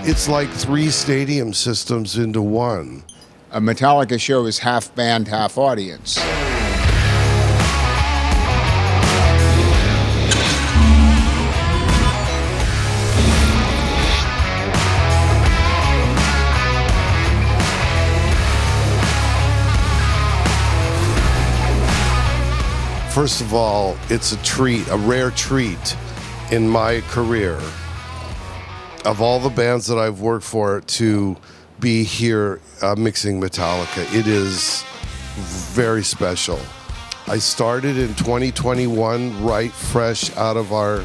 It's like 3 stadium systems into one. A Metallica show is half band, half audience. First of all, it's a treat, a rare treat in my career of all the bands that I've worked for to be here mixing Metallica. It is very special. I started in 2021, right fresh out of our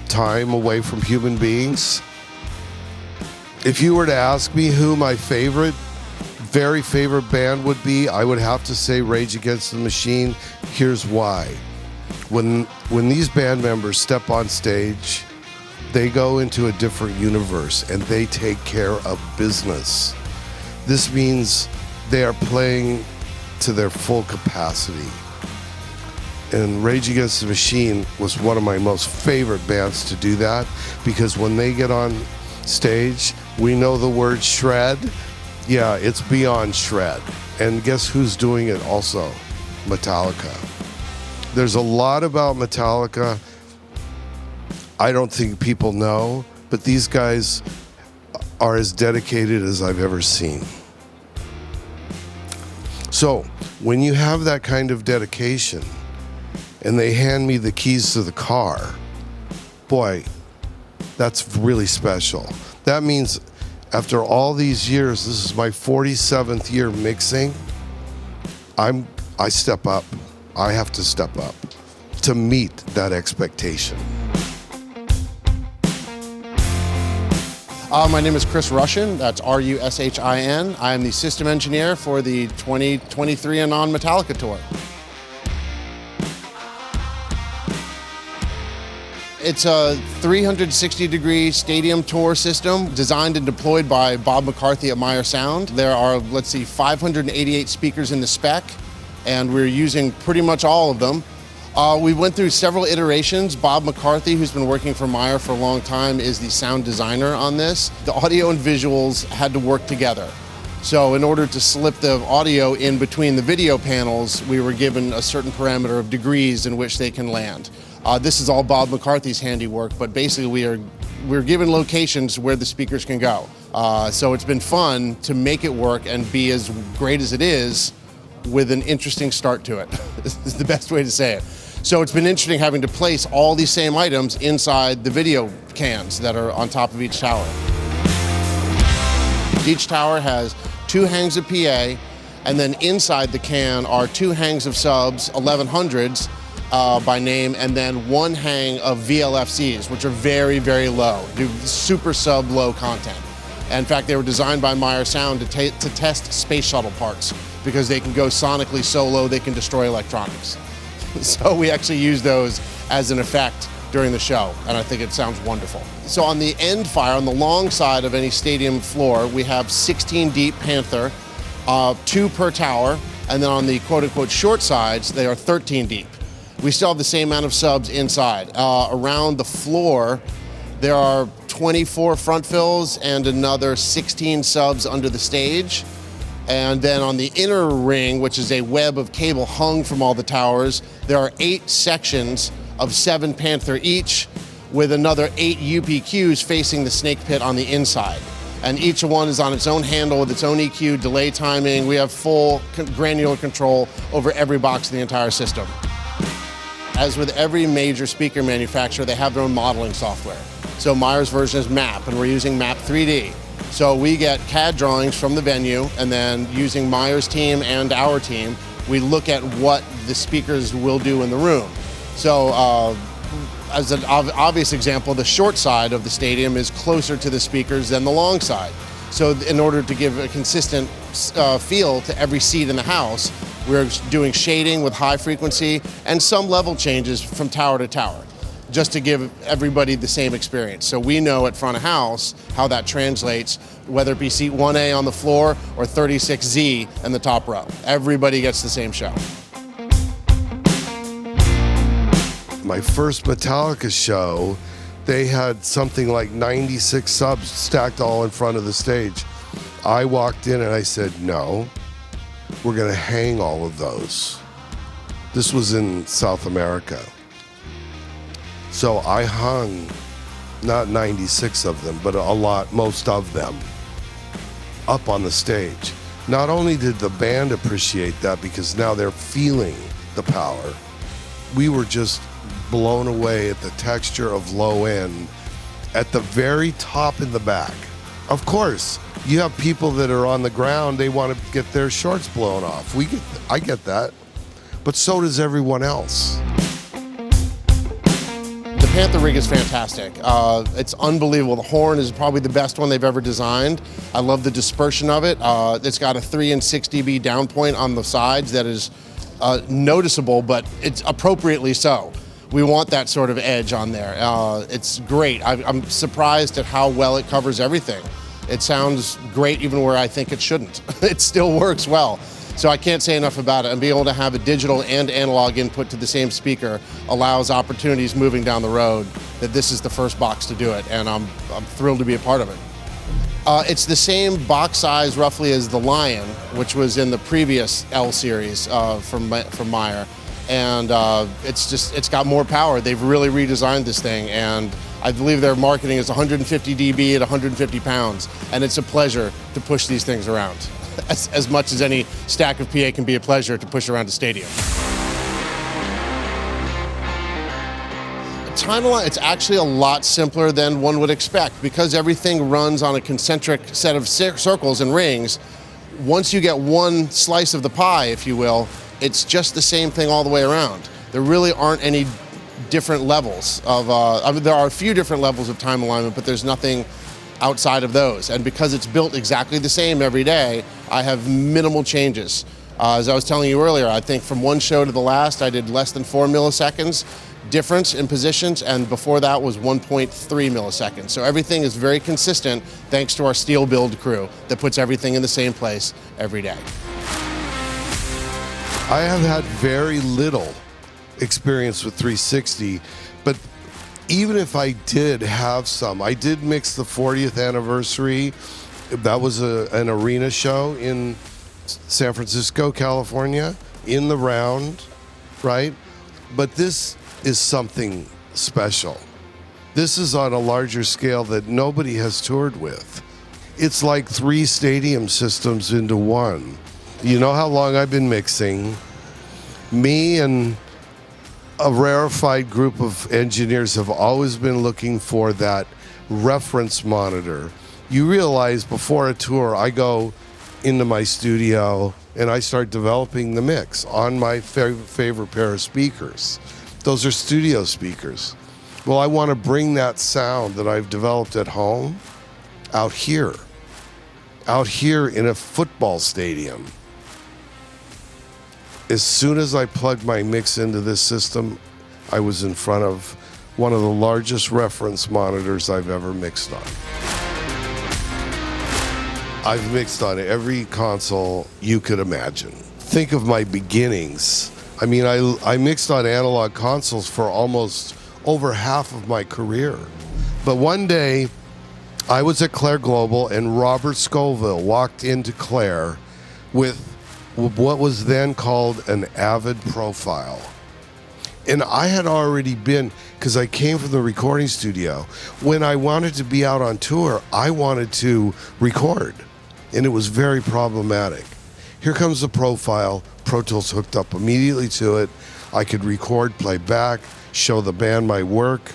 time away from human beings. If you were to ask me who my very favorite band would be, I would have to say Rage Against the Machine. Here's why. When these band members step on stage, they go into a different universe and they take care of business. This means they are playing to their full capacity. And Rage Against the Machine was one of my most favorite bands to do that, because when they get on stage, we know the word shred. Yeah, it's beyond shred. And guess who's doing it also? Metallica. There's a lot about Metallica I don't think people know, but these guys are as dedicated as I've ever seen. So when you have that kind of dedication and they hand me the keys to the car, boy, that's really special. That means after all these years, this is my 47th year mixing, I step up. I have to step up to meet that expectation. My name is Chris Rushin, that's R-U-S-H-I-N. I am the system engineer for the 2023 and on Metallica tour. It's a 360-degree stadium tour system designed and deployed by Bob McCarthy at Meyer Sound. There are, 588 speakers in the spec, and we're using pretty much all of them. We went through several iterations. Bob McCarthy, who's been working for Meyer for a long time, is the sound designer on this. The audio and visuals had to work together. So in order to slip the audio in between the video panels, we were given a certain parameter of degrees in which they can land. This is all Bob McCarthy's handiwork, but basically we're given locations where the speakers can go. So it's been fun to make it work and be as great as it is with an interesting start to it. This is the best way to say it. So it's been interesting having to place all these same items inside the video cans that are on top of each tower. Each tower has 2 hangs of PA, and then inside the can are 2 hangs of subs, 1100s by name, and then 1 hang of VLFCs, which are very, very low, do super sub low content. In fact, they were designed by Meyer Sound to test space shuttle parts, because they can go sonically so low they can destroy electronics. So we actually use those as an effect during the show, and I think it sounds wonderful. So on the end fire, on the long side of any stadium floor, we have 16 deep Panther, 2 per tower, and then on the quote-unquote short sides, they are 13 deep. We still have the same amount of subs inside. Around the floor, there are 24 front fills and another 16 subs under the stage. And then on the inner ring, which is a web of cable hung from all the towers, there are 8 sections of 7 Panther each, with another 8 UPQs facing the Snakepit on the inside. And each one is on its own handle with its own EQ, delay timing. We have full granular control over every box in the entire system. As with every major speaker manufacturer, they have their own modeling software. So Meyer's version is MAP, and we're using MAP 3D. So we get CAD drawings from the venue, and then using Meyer's team and our team, we look at what the speakers will do in the room. So as an obvious example, the short side of the stadium is closer to the speakers than the long side. So in order to give a consistent feel to every seat in the house, we're doing shading with high frequency and some level changes from tower to tower, just to give everybody the same experience. So we know at front of house how that translates, whether it be seat 1A on the floor or 36Z in the top row. Everybody gets the same show. my first Metallica show, they had something like 96 subs stacked all in front of the stage. I walked in and I said, no, we're going to hang all of those. This was in South America. So I hung not 96 of them, but a lot, most of them, up on the stage. Not only did the band appreciate that because now they're feeling the power, we were just blown away at the texture of low end at the very top in the back. Of course, you have people that are on the ground, they want to get their shorts blown off. I get that, but so does everyone else. The Panther rig is fantastic. It's unbelievable. The horn is probably the best one they've ever designed. I love the dispersion of it. It's got a 3 and 6 dB down point on the sides that is noticeable, but it's appropriately so. We want that sort of edge on there. It's great. I'm surprised at how well it covers everything. It sounds great even where I think it shouldn't. It still works well. So I can't say enough about it. And being able to have a digital and analog input to the same speaker allows opportunities moving down the road that this is the first box to do it. And I'm thrilled to be a part of it. It's the same box size roughly as the Lion, which was in the previous L series from Meyer. And it's got more power. They've really redesigned this thing. And I believe their marketing is 150 dB at 150 pounds. And it's a pleasure to push these things around. As much as any stack of PA can be a pleasure to push around a stadium. Timeline, it's actually a lot simpler than one would expect because everything runs on a concentric set of circles and rings. Once you get one slice of the pie, if you will, it's just the same thing all the way around. There really aren't any different levels of, I mean, there are a few different levels of time alignment, but there's nothing outside of those. And because it's built exactly the same every day, I have minimal changes. As I was telling you earlier, I think from one show to the last, I did less than 4 milliseconds difference in positions, and before that was 1.3 milliseconds. So everything is very consistent thanks to our steel build crew that puts everything in the same place every day. I have had very little experience with 360, but even if I did have some, I did mix the 40th anniversary. That was an arena show in San Francisco, California, in the round, right? But this is something special. This is on a larger scale that nobody has toured with. It's like 3 stadium systems into one. You know how long I've been mixing? Me and a rarefied group of engineers have always been looking for that reference monitor. You realize before a tour, I go into my studio and I start developing the mix on my favorite pair of speakers. Those are studio speakers. Well, I want to bring that sound that I've developed at home out here in a football stadium. As soon as I plugged my mix into this system, I was in front of one of the largest reference monitors I've ever mixed on. I've mixed on every console you could imagine. Think of my beginnings. I mean, I mixed on analog consoles for almost over half of my career. But one day, I was at Claire Global and Robert Scoville walked into Claire with what was then called an Avid profile. And I had already been, because I came from the recording studio, when I wanted to be out on tour, I wanted to record. And it was very problematic. Here comes the profile, Pro Tools hooked up immediately to it. I could record, play back, show the band my work,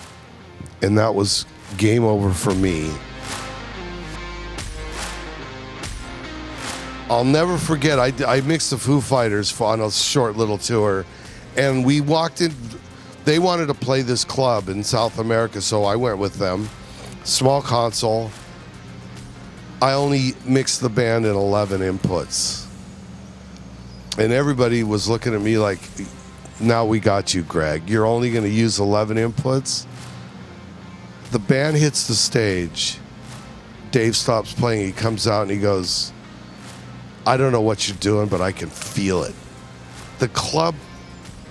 and that was game over for me. I'll never forget, I mixed the Foo Fighters on a short little tour, and we walked in, they wanted to play this club in South America, so I went with them. Small console. I only mixed the band in 11 inputs. And everybody was looking at me like, now we got you, Greg. You're only going to use 11 inputs? The band hits the stage. Dave stops playing. He comes out and he goes, I don't know what you're doing, but I can feel it. The club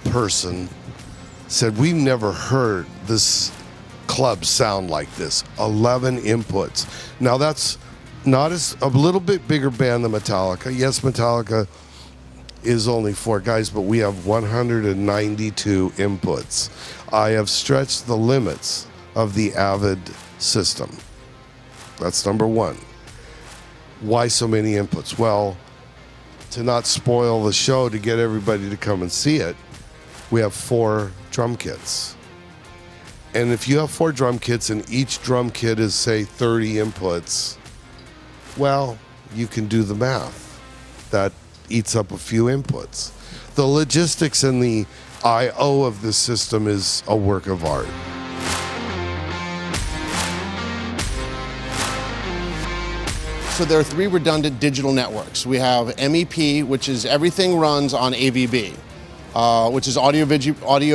person said, we've never heard this club sound like this. 11 inputs. Now that's not as a little bit bigger band than Metallica. Yes, Metallica is only 4 guys, but we have 192 inputs. I have stretched the limits of the Avid system. That's number one. Why so many inputs? Well, to not spoil the show, to get everybody to come and see it, we have 4 drum kits. And if you have 4 drum kits and each drum kit is, say, 30 inputs, well, you can do the math. That eats up a few inputs. The logistics and the I/O of the system is a work of art. So there are 3 redundant digital networks. We have MEP, which is everything runs on AVB, which is audio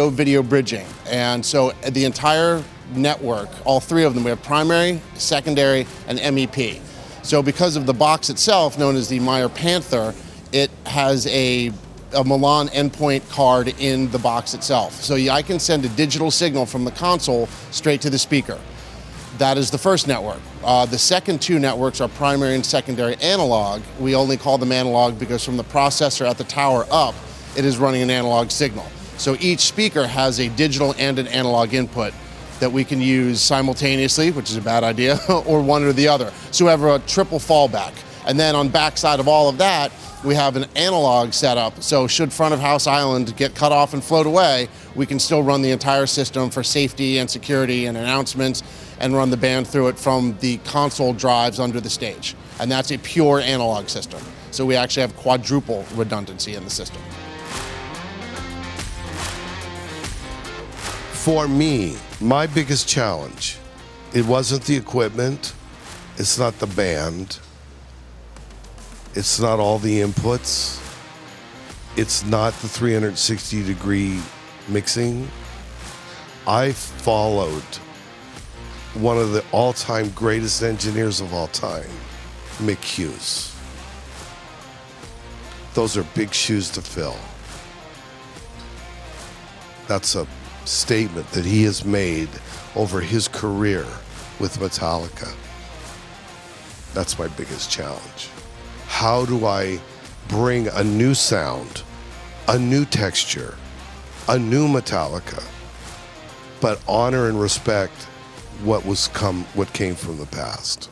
video bridging. And so the entire network, all 3 of them, we have primary, secondary, and MEP. So because of the box itself, known as the Meyer Panther, it has a Milan endpoint card in the box itself. So I can send a digital signal from the console straight to the speaker. That is the first network. The second 2 networks are primary and secondary analog. We only call them analog because from the processor at the tower up, it is running an analog signal. So each speaker has a digital and an analog input that we can use simultaneously, which is a bad idea, or one or the other. So we have a triple fallback. And then on backside of all of that, we have an analog setup. So should front of house island get cut off and float away, we can still run the entire system for safety and security and announcements and run the band through it from the console drives under the stage. And that's a pure analog system. So we actually have quadruple redundancy in the system. For me, my biggest challenge, it wasn't the equipment, it's not the band, it's not all the inputs, it's not the 360-degree mixing. I followed one of the all-time greatest engineers of all time, Mick Hughes. Those are big shoes to fill. That's a statement that he has made over his career with Metallica. That's my biggest challenge. How do I bring a new sound, a new texture, a new Metallica, but honor and respect what came from the past?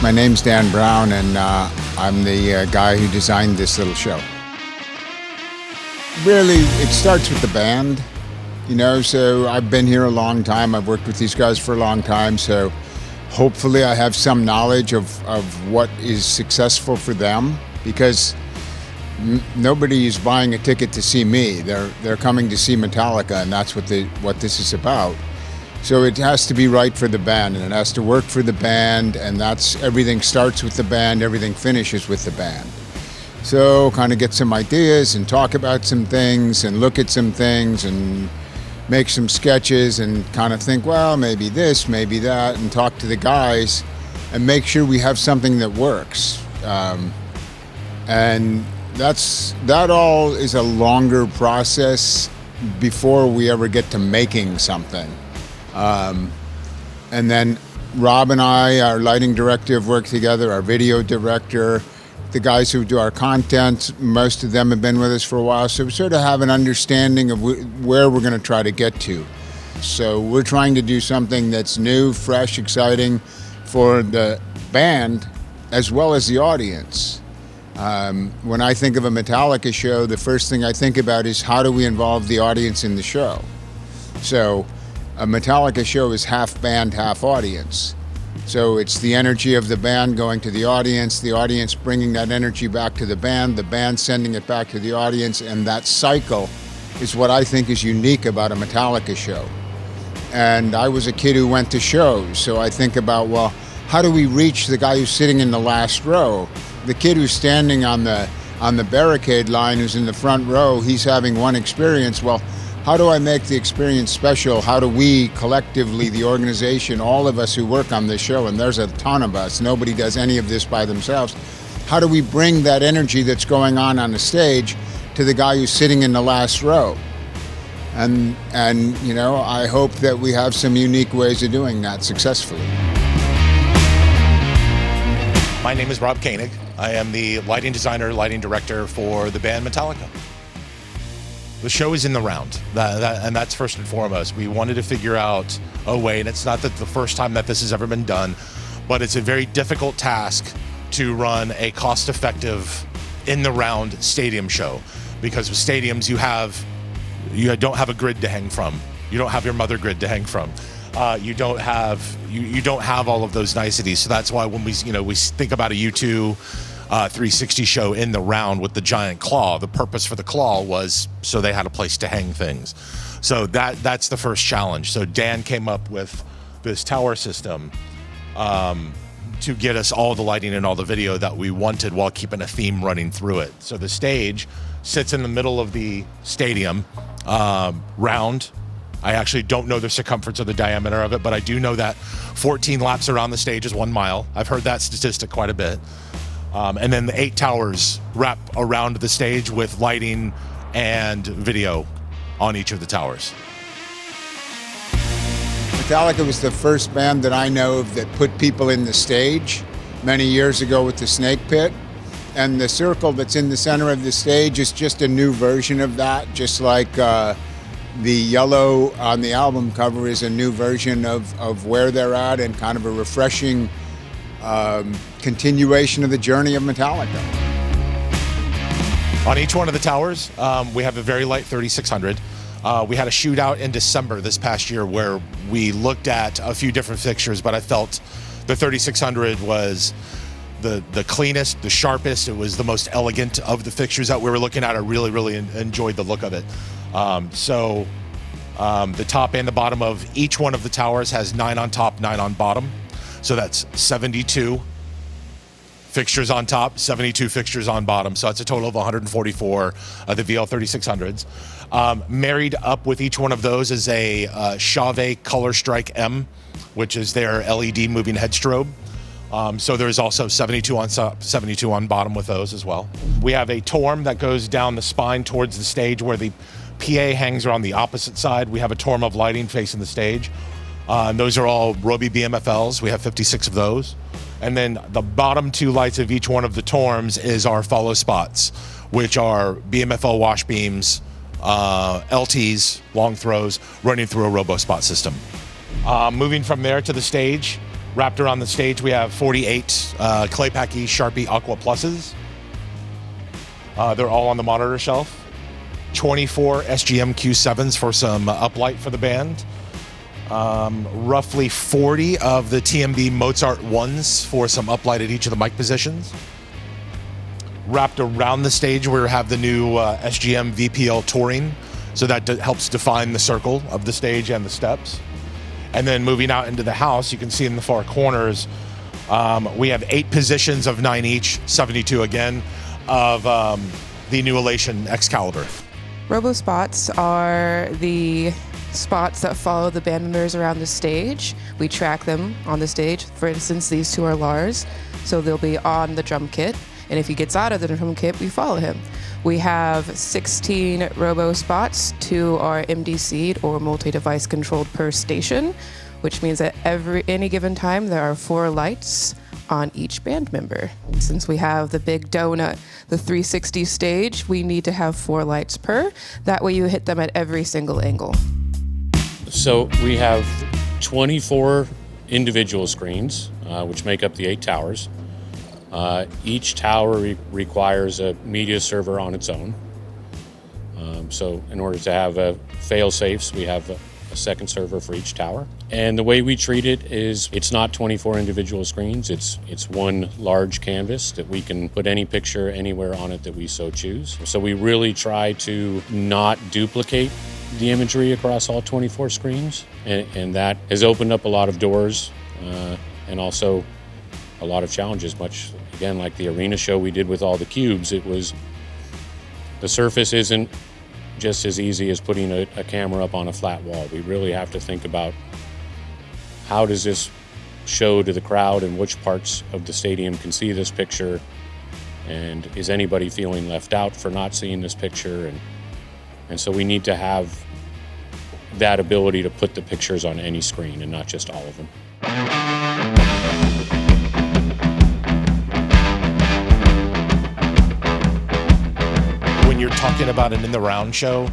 My name's Dan Braun, and I'm the guy who designed this little show. Really, it starts with the band, you know, so I've been here a long time. I've worked with these guys for a long time, so hopefully I have some knowledge of what is successful for them, because nobody is buying a ticket to see me. They're coming to see Metallica, and that's what this is about. So it has to be right for the band, and it has to work for the band, and everything starts with the band, everything finishes with the band. So kind of get some ideas and talk about some things and look at some things and make some sketches and kind of think, well, maybe this, maybe that, and talk to the guys and make sure we have something that works. And that all is a longer process before we ever get to making something. And then Rob and I, our lighting director, have worked together, our video director, the guys who do our content, most of them have been with us for a while, so we sort of have an understanding of where we're going to try to get to. So we're trying to do something that's new, fresh, exciting for the band as well as the audience. When I think of a Metallica show, the first thing I think about is how do we involve the audience in the show? So a Metallica show is half band, half audience. So it's the energy of the band going to the audience bringing that energy back to the band sending it back to the audience, and that cycle is what I think is unique about a Metallica show. And I was a kid who went to shows, so I think about, well, how do we reach the guy who's sitting in the last row? The kid who's standing on the barricade line, who's in the front row, he's having one experience. Well, how do I make the experience special? How do we collectively, the organization, all of us who work on this show, and there's a ton of us, nobody does any of this by themselves, how do we bring that energy that's going on the stage to the guy who's sitting in the last row? And you know, I hope that we have some unique ways of doing that successfully. My name is Rob Koenig. I am the lighting designer, lighting director for the band Metallica. The show is in the round, and that's first and foremost. We wanted to figure out a way, and it's not that the first time that this has ever been done, but it's a very difficult task to run a cost-effective, in-the-round stadium show. Because with stadiums, you don't have a grid to hang from. You don't have your mother grid to hang from. You don't have all of those niceties. So that's why when we think about a U2 360 show in the round with the giant claw, the purpose for the claw was so they had a place to hang things. So that's the first challenge. So Dan came up with this tower system to get us all the lighting and all the video that we wanted while keeping a theme running through it. So the stage sits in the middle of the stadium, round. I actually don't know the circumference or the diameter of it, but I do know that 14 laps around the stage is 1 mile. I've heard that statistic quite a bit. And then the 8 towers wrap around the stage with lighting and video on each of the towers. Metallica was the first band that I know of that put people in the stage many years ago with the Snakepit. And the circle that's in the center of the stage is just a new version of that, just like the yellow on the album cover is a new version of where they're at, and kind of a refreshing continuation of the journey of Metallica. On each one of the towers, we have a very light 3600. We had a shootout in December this past year where we looked at a few different fixtures, but I felt the 3600 was the cleanest, the sharpest. It was the most elegant of the fixtures that we were looking at. I really enjoyed the look of it. The top and the bottom of each one of the towers has 9 on top, 9 on bottom. So that's 72 fixtures on top, 72 fixtures on bottom. So that's a total of 144 of the VL3600s. Married up with each one of those is a Chauvet Color Strike M, which is their LED moving head strobe. So there's also 72 on top, 72 on bottom with those as well. We have a torm that goes down the spine towards the stage where the PA hangs around the opposite side. We have a torm of lighting facing the stage. And those are all Robe BMFLs. We have 56 of those. And then the bottom 2 lights of each one of the torms is our follow spots, which are BMFL wash beams, LTs, long throws, running through a Robospot system. Moving from there to the stage, wrapped around the stage, we have 48 Claypack E Sharpie Aqua Pluses. They're all on the monitor shelf. 24 SGM Q7s for some uplight for the band. Roughly 40 of the TMB Mozart 1s for some uplight at each of the mic positions. Wrapped around the stage, we have the new SGM VPL Touring, so that helps define the circle of the stage and the steps. And then moving out into the house, you can see in the far corners, we have 8 positions of 9 each, 72 again, of the new Elation Excalibur. Robospots are the spots that follow the band members around the stage. We track them on the stage. For instance, these 2 are Lars, so they'll be on the drum kit. And if he gets out of the drum kit, we follow him. We have 16 Robospots. 2 are MDC'd or multi-device controlled per station, which means that any given time there are 4 lights on each band member. Since we have the big donut, the 360 stage, we need to have 4 lights per. That way you hit them at every single angle. So we have 24 individual screens, which make up the 8 towers. Each tower requires a media server on its own. So in order to have fail-safes, we have a second server for each tower. And the way we treat it is it's not 24 individual screens. It's one large canvas that we can put any picture anywhere on it that we so choose. So we really try to not duplicate the imagery across all 24 screens. And that has opened up a lot of doors and also a lot of challenges, much again like the arena show we did with all the cubes. The surface isn't just as easy as putting a camera up on a flat wall. We really have to think about how does this show to the crowd and which parts of the stadium can see this picture, and is anybody feeling left out for not seeing this picture, and so we need to have that ability to put the pictures on any screen and not just all of them. When you're talking about an in the round show,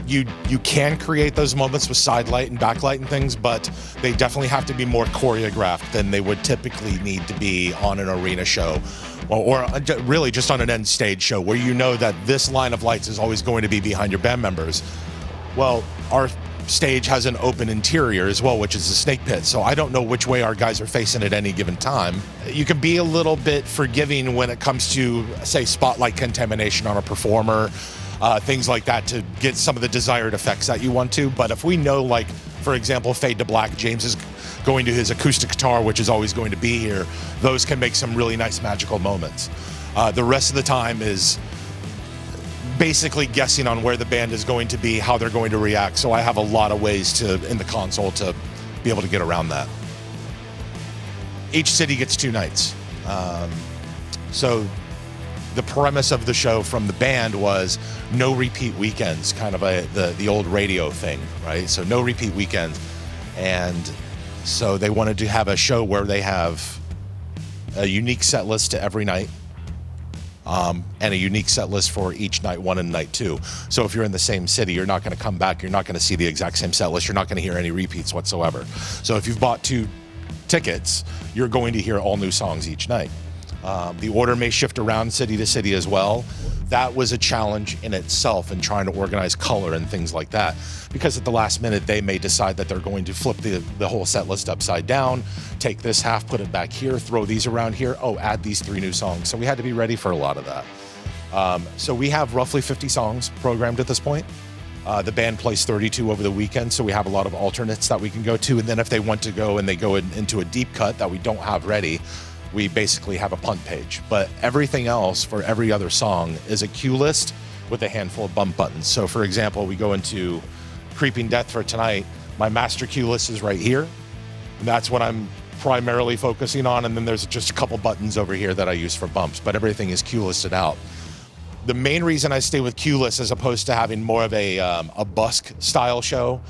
you can create those moments with side light and backlight and things, but they definitely have to be more choreographed than they would typically need to be on an arena show, or really just on an end stage show where you know that this line of lights is always going to be behind your band members. Well, our stage has an open interior as well, which is the snake pit, so I don't know which way our guys are facing at any given time. You can be a little bit forgiving when it comes to, say, spotlight contamination on a performer, things like that, to get some of the desired effects that you want to. But if we know, like, for example, Fade to Black, James is going to his acoustic guitar, which is always going to be here, those can make some really nice magical moments. The rest of the time is basically guessing on where the band is going to be, how they're going to react. So I have a lot of ways in the console to be able to get around that. Each city gets 2 nights. So the premise of the show from the band was no repeat weekends, kind of the old radio thing, right? So no repeat weekends. And so they wanted to have a show where they have a unique set list to every night. And a unique set list for each night 1 and night 2. So if you're in the same city, you're not going to come back, you're not going to see the exact same set list, you're not going to hear any repeats whatsoever. So if you've bought 2 tickets, you're going to hear all new songs each night. The order may shift around city to city as well. That was a challenge in itself in trying to organize color and things like that, because at the last minute they may decide that they're going to flip the whole set list upside down, take this half, put it back here, throw these around here, add these 3 new songs. So we had to be ready for a lot of that. So we have roughly 50 songs programmed at this point. The band plays 32 over the weekend, so we have a lot of alternates that we can go to. And then if they want to go and they go into a deep cut that we don't have ready, we basically have a punt page. But everything else for every other song is a cue list with a handful of bump buttons. So for example, we go into Creeping Death for tonight. My master cue list is right here. And that's what I'm primarily focusing on. And then there's just a couple buttons over here that I use for bumps, but everything is cue listed out. The main reason I stay with cue lists as opposed to having more of a busk style show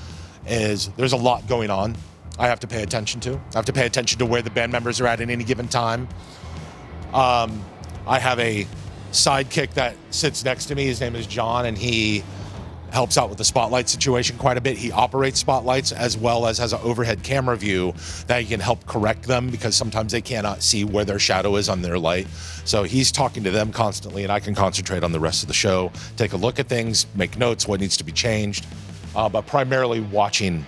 is there's a lot going on I have to pay attention to. I have to pay attention to where the band members are at any given time. I have a sidekick that sits next to me. His name is John, and he helps out with the spotlight situation quite a bit. He operates spotlights as well as has an overhead camera view that he can help correct them, because sometimes they cannot see where their shadow is on their light. So he's talking to them constantly, and I can concentrate on the rest of the show, take a look at things, make notes, what needs to be changed, but primarily watching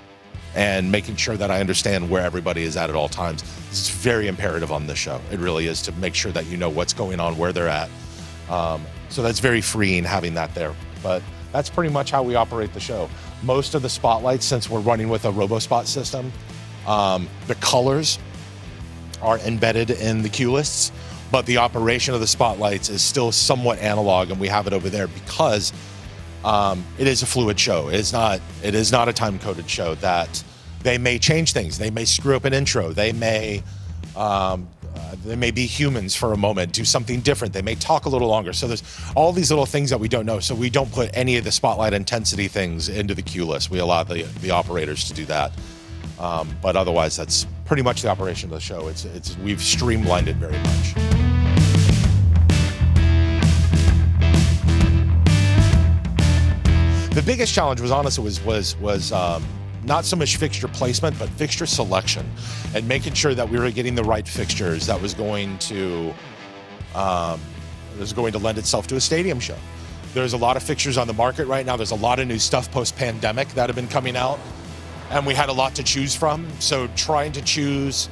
and making sure that I understand where everybody is at all times. This is very imperative on this show. It really is, to make sure that you know what's going on, where they're at. So that's very freeing having that there. But that's pretty much how we operate the show. Most of the spotlights, since we're running with a Robospot system, the colors are embedded in the cue lists, but the operation of the spotlights is still somewhat analog, and we have it over there because it is a fluid show. It is not a time-coded show that they may change things. They may screw up an intro. They may be humans for a moment, do something different. They may talk a little longer. So there's all these little things that we don't know. So we don't put any of the spotlight intensity things into the cue list. We allow the operators to do that. But otherwise, that's pretty much the operation of the show. We've streamlined it very much. The biggest challenge was honestly was not so much fixture placement, but fixture selection, and making sure that we were getting the right fixtures that was going to lend itself to a stadium show. There's a lot of fixtures on the market right now. There's a lot of new stuff post-pandemic that have been coming out, and we had a lot to choose from. So trying to choose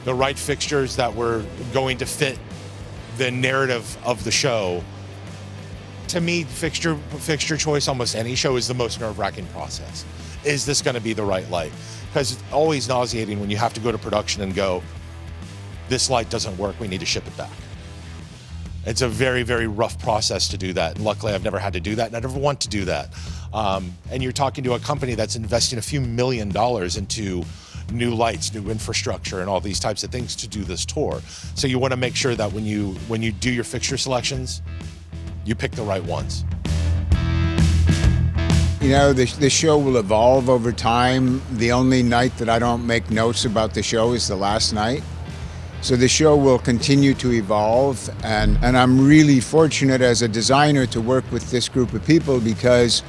the right fixtures that were going to fit the narrative of the show. To me, fixture choice, almost any show, is the most nerve-wracking process. Is this going to be the right light? Because it's always nauseating when you have to go to production and go, this light doesn't work, we need to ship it back. It's a very, very rough process to do that. And luckily, I've never had to do that, and I never want to do that. And you're talking to a company that's investing a few $1 million into new lights, new infrastructure, and all these types of things to do this tour. So you want to make sure that when you do your fixture selections, you pick the right ones. You know, the show will evolve over time. The only night that I don't make notes about the show is the last night. So the show will continue to evolve, and I'm really fortunate as a designer to work with this group of people, because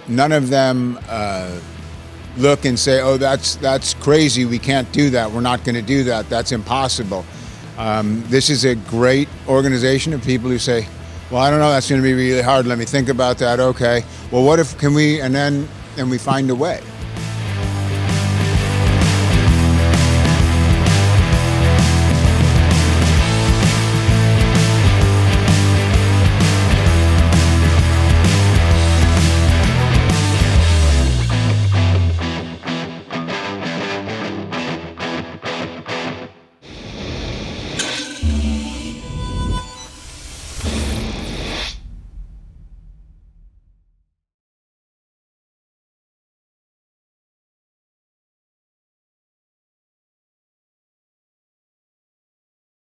none of them look and say, oh, that's crazy, we can't do that, we're not going to do that, that's impossible. This is a great organization of people who say, well, I don't know, that's going to be really hard, let me think about that, okay. Well, what if, can we, and we find a way.